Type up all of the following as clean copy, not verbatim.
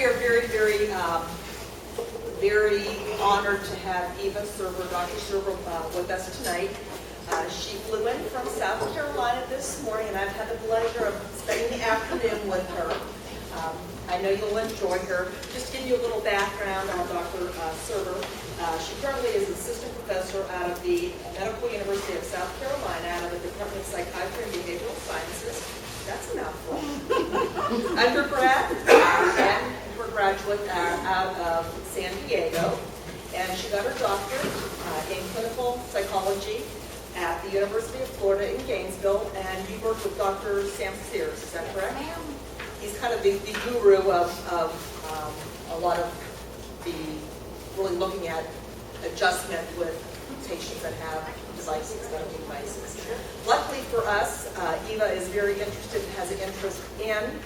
are very honored to have Eva Serber, Dr. Serber, with us tonight. She flew in from South Carolina this morning, and I've had the pleasure of spending the afternoon with her. I know you'll enjoy her. Just to give you a little background on Dr. Serber. She currently is assistant professor out of the Medical University of South Carolina, out of the Department of Psychiatry and Behavioral Sciences. That's a mouthful. Undergrad and graduate out of San Diego. And she got her doctorate in clinical psychology at the University of Florida in Gainesville. And you worked with Dr. Sam Sears, is that correct? Ma'am. He's kind of the guru of a lot of the really looking at adjustment with patients that have devices, medical devices. Luckily for us, Eva is very interested and has an interest in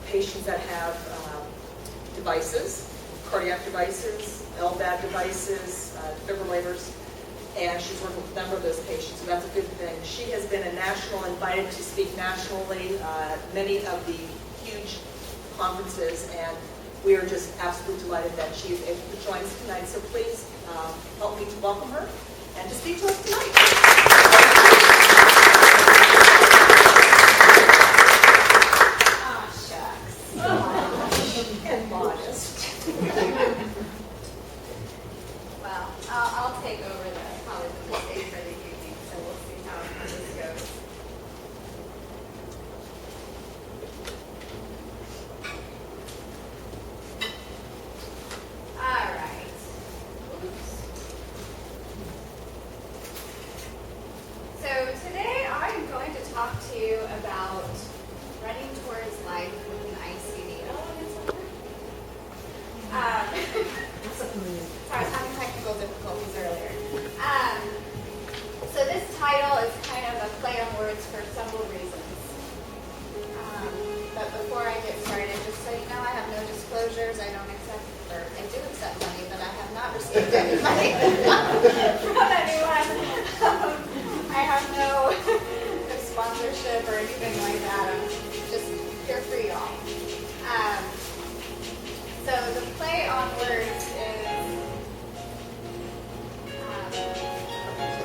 patients that have devices, cardiac devices, LVAD devices, defibrillators, and she's working with a number of those patients, so that's a good thing. She has been invited to speak nationally at many of the huge conferences, and we are just absolutely delighted that she is able to join us tonight. So please help me to welcome her and to speak to us tonight. Shucks. And modest. Well, I'll take over probably the stage for the evening, so we'll see how this goes. All right. Oops. So today I'm going to talk to you about running towards life with an ICD. Sorry, I was having technical difficulties earlier. So this title is kind of a play on words for several reasons. But before I get started, just so you know, I have no disclosures. I don't accept, or I do accept money, but I have not received any money from anyone. I have no sponsorship or anything like that. I'm just here for y'all. So the play on words is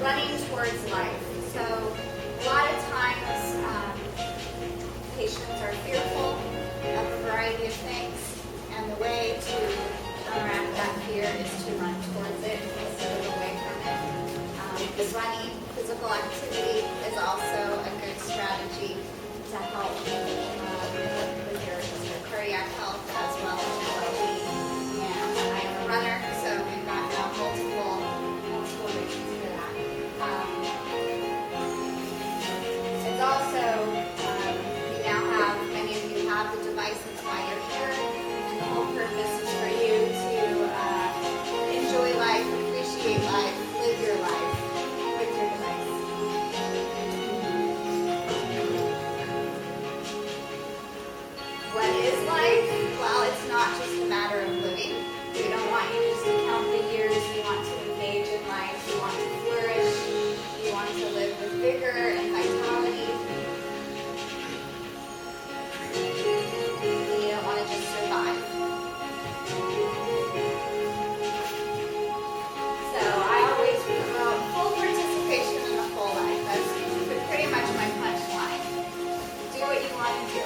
running towards life. So a lot of times patients are fearful of a variety of things, and the way to counteract that fear is to run towards it instead of away from it. Running, physical activity is also a good strategy to help with your cardiac health as well as your well-being. And I am a runner, so we've got multiple reasons for that. It's also, you now have, many of you have the devices while you're here, and the whole purpose is for you to enjoy life, appreciate life, live your life with your device. What is life? Well, it's not just a matter of living. We don't want you just to count the years. You want to engage in life. You want to flourish. You want to live with vigor and vitality. And you don't want to just survive. So I always promote full participation in a full life. That's pretty much my punchline. Do what you want to do.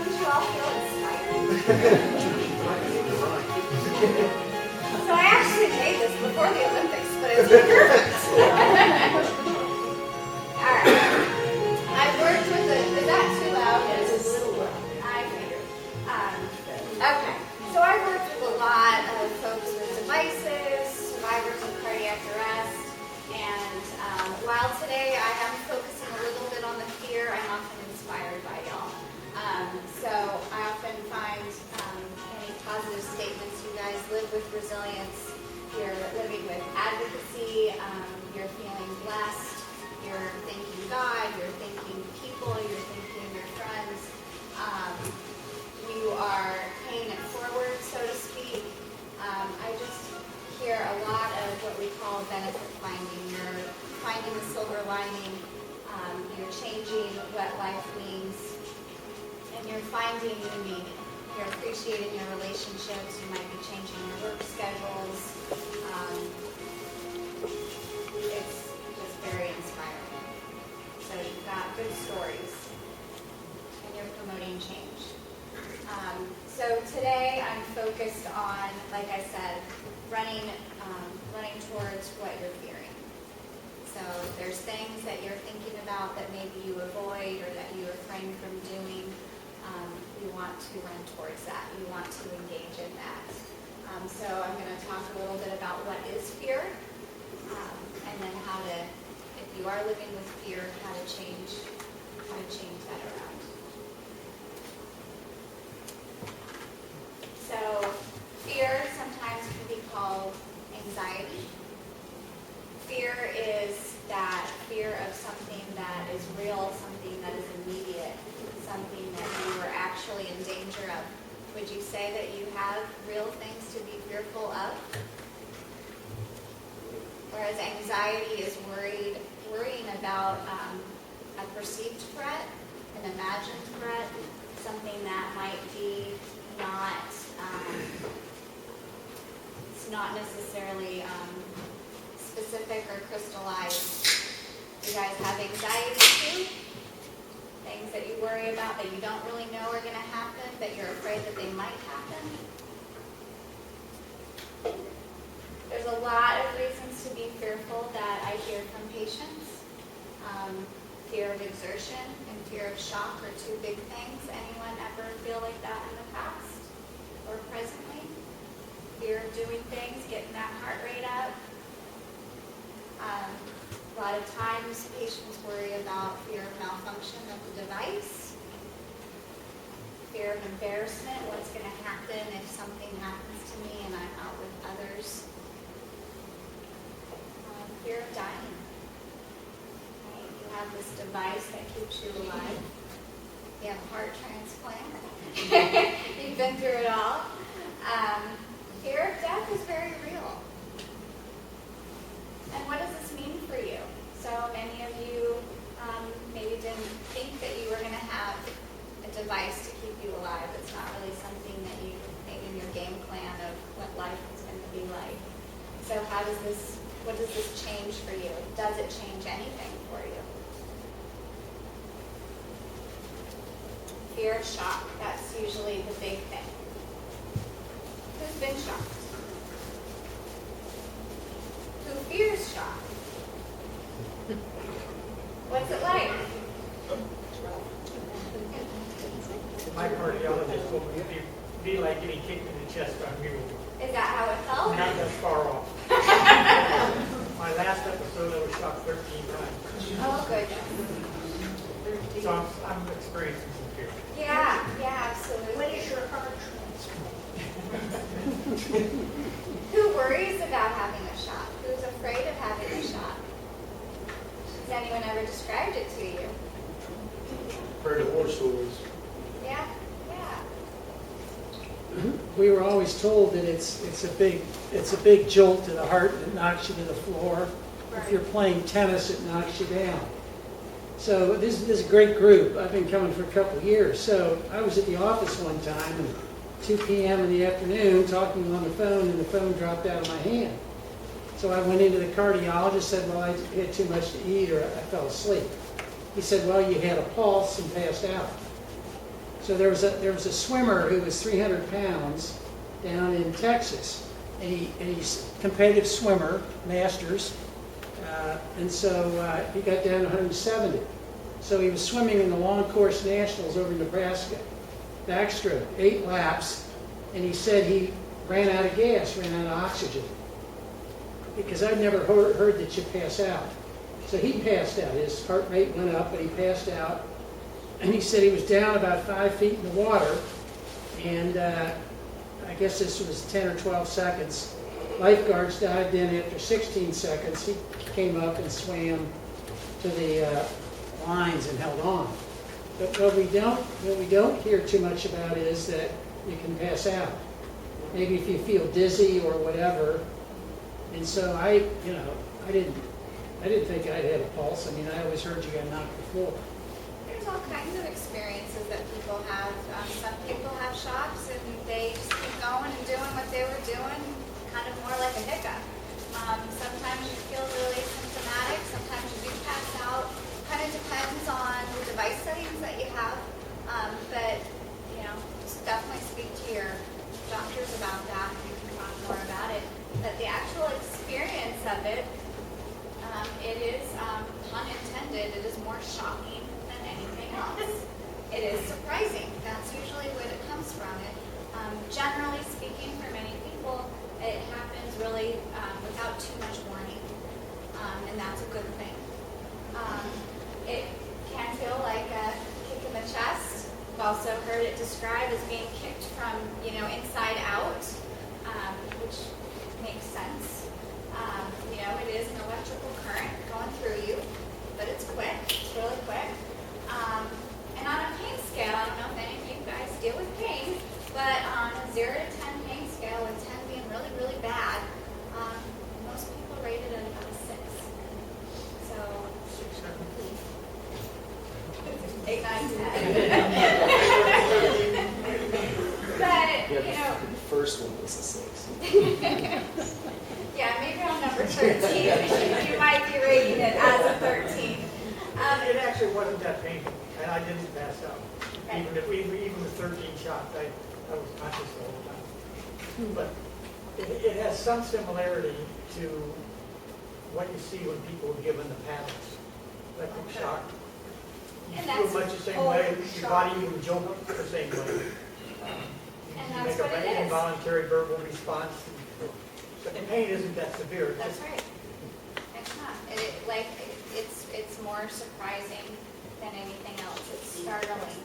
Don't you all feel inspired? So I actually made this before the Olympics, but it's perfect. All right. I've worked with is that too loud? It's a little loud. I figured. Okay. So I've worked with a lot of folks with devices, survivors of cardiac arrest, and while today I am focusing a little bit on the fear, I'm often inspired by y'all. So I often find any positive statements. You guys live with resilience. You're living with advocacy. You're feeling blessed. You're thanking God. You're thanking people. You're thanking your friends. You are paying it forward, so to speak. I just hear a lot of what we call benefit finding. You're finding the silver lining. You're changing what life means. And you're finding new meaning. You're appreciating your relationships. You might be changing your work schedules. It's just very inspiring. So you've got good stories, and you're promoting change. So today I'm focused on, like I said, running towards what you're fearing. So there's things that you're thinking about that maybe you avoid or that you refrain from doing. You want to run towards that. You want to engage in that. So I'm going to talk a little bit about what is fear, and then how to, if you are living with fear, how to change that around. So fear sometimes can be called anxiety. Fear is that fear of something that is real, something that is immediate, something that you are actually in danger of. Would you say that you have real things to be fearful of? Whereas anxiety is worrying about a perceived threat, an imagined threat, something that might be it's not necessarily specific or crystallized. You guys have anxiety too? Things that you worry about that you don't really know are going to happen, that you're afraid that they might happen? There's a lot of reasons to be fearful that I hear from patients. Fear of exertion and fear of shock are two big things. Anyone ever feel like that in the past or presently? Fear of doing things, getting that heart rate up. A lot of times patients worry about fear of malfunction of the device. Fear of embarrassment, what's going to happen if something happens to me and I'm out with others. Fear of dying. Right? You have this device that keeps you alive. You have a heart transplant. You've been through it all. Fear of death is very real. And what does this mean for you? So many of you maybe didn't think that you were going to have a device to keep you alive. It's not really something that you made in your game plan of what life is going to be like. So what does this change for you? Does it change anything for you? Fear of shock, that's usually the big thing. Who's been shocked? Who fears shock? What's it like? My cardiologist told me it'd be like getting kicked in the chest by a mule. Is that how it felt? Not that far off. My last episode, I was shocked 13 times. Oh, goodness. So I'm experiencing some fear. Yeah, absolutely. When is your heart transplant? Who worries about having a shot? Who's afraid of having a shot? Has anyone ever described it to you? Heard of horror stories. Yeah. We were always told that it's a big jolt to the heart that knocks you to the floor. Right. If you're playing tennis, it knocks you down. So this is a great group. I've been coming for a couple of years. So I was at the office one time, and 2 p.m. in the afternoon, talking on the phone, and the phone dropped out of my hand. So I went into the cardiologist, said, well, I had too much to eat, or I fell asleep. He said, well, you had a pulse and passed out. So there was a swimmer who was 300 pounds down in Texas, and he's a competitive swimmer, masters, and so he got down to 170. So he was swimming in the long course nationals over in Nebraska, backstroke, 8 laps, and he said he ran out of gas, ran out of oxygen, because I'd never heard that you pass out. So he passed out. His heart rate went up, but he passed out. And he said he was down about 5 feet in the water, and I guess this was 10 or 12 seconds. Lifeguards dived in after 16 seconds. He came up and swam to the lines and held on. But what we don't hear too much about is that you can pass out. Maybe if you feel dizzy or whatever. And so I didn't think I'd had a pulse. I mean, I always heard you got knocked before. There's all kinds of experiences that people have. surprising. That's usually what it comes from. Generally speaking, for many people, it happens really without too much warning, and that's a good thing. It can feel like a kick in the chest. I've also heard it described as being kicked from, inside out, which makes sense. It is an electrical current going through you, but it's quick. It's really quick. And on a pain scale, I don't know if any of you guys deal with pain, but on a 0 to 10 pain scale, with 10 being really, really bad, most people rate it at about a 6. So 8, 9, 10. But, The first one was a 6. Yeah, maybe on number 13, you might be rating it as a 13. It actually wasn't that painful, and I didn't pass out. Right. Even with 13 shots, I was conscious all the time. But it has some similarity to what you see when people are given the paddles, electric shock. You And feel that's much the same cold way, your shock. body will jolt the same way. And You that's make what it an is. involuntary verbal response. But the pain isn't that severe. It's That's just- right. It's not. It's more surprising than anything else. It's startling.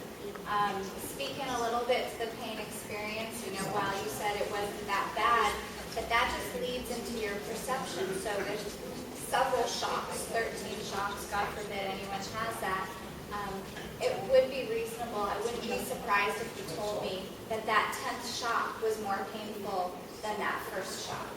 Speaking a little bit to the pain experience, while you said it wasn't that bad, but that just leads into your perception. So there's several shocks, 13 shocks, God forbid anyone has that. It would be reasonable, I wouldn't be surprised if you told me that 10th shock was more painful than that first shock.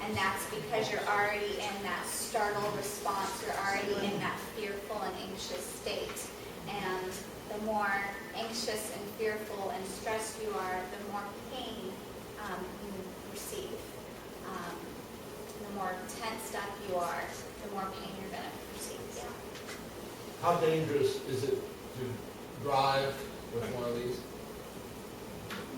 And that's because you're already in that startle response, you're already in that fearful and anxious state. And the more anxious and fearful and stressed you are, the more pain you receive. The more tensed up you are, the more pain you're going to receive. Yeah. How dangerous is it to drive with one of these?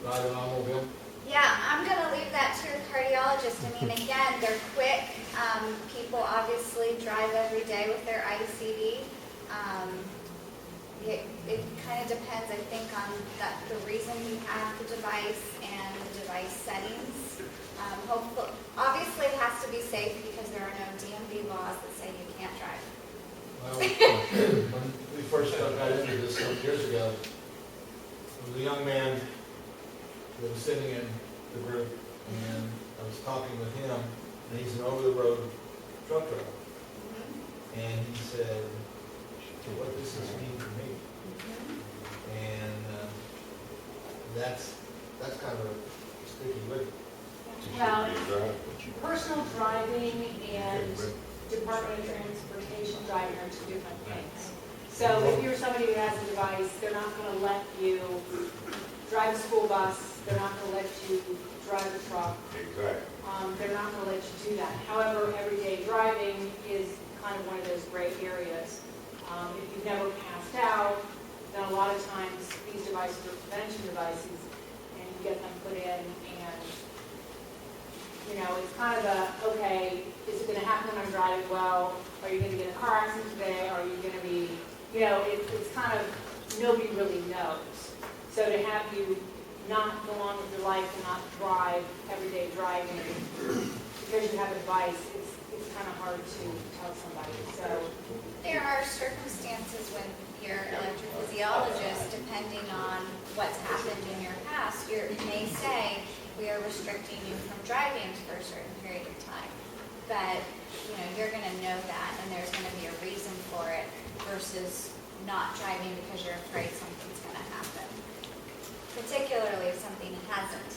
Drive an automobile? Yeah, I'm going to leave that to your cardiologist. I mean, again, they're quick. People obviously drive every day with their ICD. It kind of depends, I think, on the reason you have the device and the device settings. Hopefully, obviously, it has to be safe because there are no DMV laws that say you can't drive. Well, when we first got into this some years ago, there was a young man that was sitting in the group, and I was talking with him, and he's an over-the-road truck driver. And he said, what does this mean for me? And that's kind of a sticky wicket. Well, personal driving and Department of Transportation driving are two different things. So if you're somebody who has a device, they're not going to let you drive a school bus, they're not going to let you drive a truck. Exactly. They're not going to let you do that. However, everyday driving is kind of one of those gray areas. If you've never passed out, then a lot of times these devices are prevention devices, and you get them put in, and it's kind of okay, is it going to happen when I'm driving well? Are you going to get in a car accident today? Are you going to be, it's kind of, nobody really knows. So to have you not go on with your life and not drive everyday driving because you have a device, it's kind of hard to tell somebody. So There are circumstances when your electrophysiologist, depending on what's happened in your past, may say, we are restricting you from driving for a certain period of time. But, you're going to know that, and there's going to be a reason for it versus not driving because you're afraid something's going to happen. Particularly if something hasn't